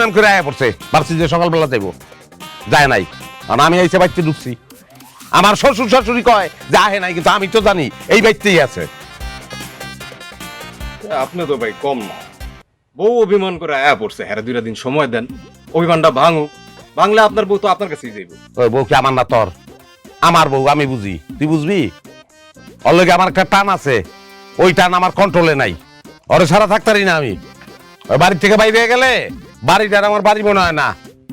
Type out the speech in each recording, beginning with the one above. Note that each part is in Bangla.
অভিমান করে আয়া পড়ছে, ভাবছি যে সকালবেলা দেব, যায় নাই। কারণ আমি এসে বাড়িতে ঢুকছি, আমার শ্বশুর শাশুড়ি কয় যে আহে নাই, কিন্তু আমি তো জানি এই বাড়িতেই আছে। আপনি তো ভাই কম না, বউ অভিমান করে আয়া পড়ছে, হ্যাঁ 2 দিন সময় দেন, অভিমানটা ভাঙুক, ভাঙলে আপনার বউ তো আপনার কাছেই যাইব। ওই বউ কি আমার না তোর? আমার বউ, আমি বুঝি, তুই বুঝবি? ওর লগে আমার একটা টান আছে, ওই টান আমার কন্ট্রোলে নাই, ওরে ছাড়া থাকতারি না আমি। ওই বাড়ির থেকে বাইরে গেলে বাড়িটার আমার বাড়ি মনে হয় না,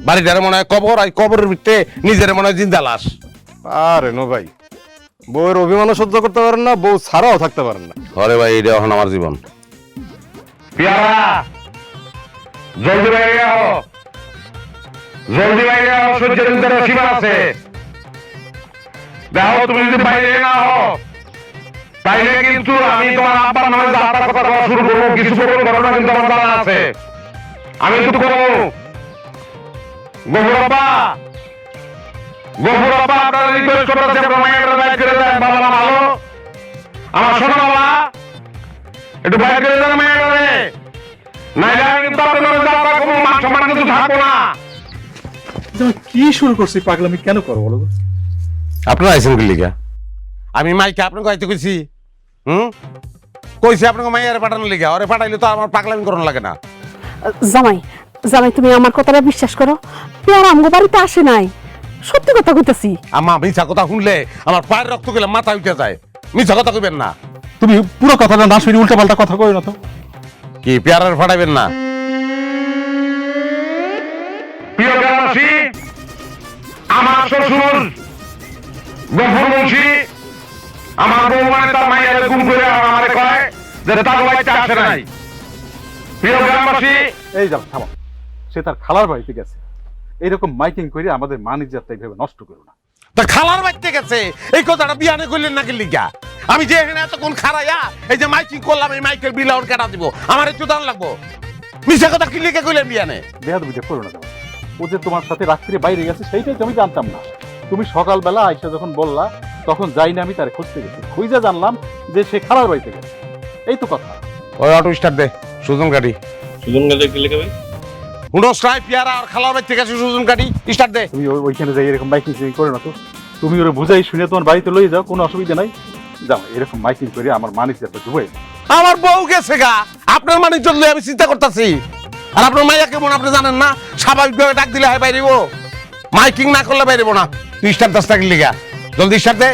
বাড়িটার মনে হয় কবর, আর কবরের ভিতরে নিজের মনে হয় জিন্দা লাশ। আরে নো ভাই, বউয়ের অভিমানও সহ্য করতে পারেন না, বউ ছাড়াও থাকতে পারেন না। আরে ভাই, এটা এখন আমার জীবন। পিয়ারা, জলদি বাইরে আও, জলদি বাইরে আও, সূর্যের ভিতরে সীমা আছে। দেখো, তুমি যদি বাইরে না হও তাইলে কিন্তু আমি তোমার আব্বার নামে যাত্রা কথা বলা শুরু করবো, কিছু করবো, ঘটনা কিন্তু আমার জানা আছে, আমি কিন্তু করবো। গফুরাব্বা, গফুরাব্বা, আপনারা রিকোয়েস্ট করতেছে আপনার মায়ের বাইর করে দেন, বাবা না ভালো, আমার শোনো বাবা, একটু বাইর করে দেন মায়ের, নাইলে আমি কিন্তু আপনার যাত্রা কোনো মান সম্মান কিন্তু থাকবো না। কি শুরু করছি পাগলামি কেন করো বলো? আপনারা আইসেন কি লিগা? আমি মাইকে আপনাকে আইতে কইছি? কইছি আপনাকে মাইয়ারে পাঠানোর লিগা, ওরে পাঠাইলে তো আমার পাগলামি করানো লাগে না। জামাই, জামাই তুমি আমার কথাটা বিশ্বাস করো, পেয়ারা আমগো বাড়িতে আসে নাই, সত্যি কথা কইতাছি। আমা মিছা কথা শুনলে আমার পায়ের রক্ত গেলে মাথা উঠে যায়, মিছা কথা কইবেন না। তুমি পুরো কথাটা না শুনে উল্টা পাল্টা কথা কই না তো। কি পেয়ারার ফাটাইবেন না? প্রিয় গ্রামবাসী, আমার শ্বশুর গফুর বংশী আমার বউ মানে তার মাইয়ারে গুম করে আমারে কয় যে তার বাড়িতে আসে নাই। প্রিয় গ্রামবাসী, এই যাও থামো, সে তার খালার বাড়িতে গেছে, এইরকম মাইকিং করে আমাদের মান ইজ্জতটা এইভাবে নষ্ট করো না। তা খালার বাড়িতে গেছে এই কথাটা বিয়ানে কইলেন নাকি লিগা? আমি যে এখানে এতক্ষণ খারাইয়া এই যে মাইকিং করলাম, এই মাইকের বিল আউট কাটা দিব, আমার একটু দাম লাগবো। মিছা কথা কি লিখে কইলেন বিয়ানে? বেয়াদবিটা করো না। ও যে তোমার সাথে রাত্রে বাইরে গেছে সেইটাই তো আমি জানতাম না। তুমি সকালবেলা আইসা যখন বললা তখন যাই না, আমি তারে খুঁজতে গেছি, খুঁজে জানলাম যে সে খালার বাড়িতে গেছে, এই তো কথা। ওই অটো স্টার্ট দে, সুজন গাড়ি। সুজন গাড়ি কি লিখে ভাই? হুনস্রাই পেয়ারা আর খালার বাড়ি থেকে সুজন গাড়ি স্টার্ট দে। তুমি ওইখানে যাই এরকম মাইকিং করে না তো, তুমি ওরা বুঝাই শুনে তোমার বাড়িতে লই যাও, কোনো অসুবিধা নাই। যাও, এরকম মাইকিং করে আমার মান ইজ্জতটা ডুবাই। আমার বউ গেছে গা, আপনার মানে চললে আমি চিন্তা করতেছি। আর আপনার মাইয়া কেমন আপনি জানেন না? স্বাভাবিকভাবে ডাক দিলে হয় বাইরেব, মাইকিং না করলে বাইরেব না। তুই স্টার্ট 10 টাকা লিগা, জলদি স্টার্ট দে।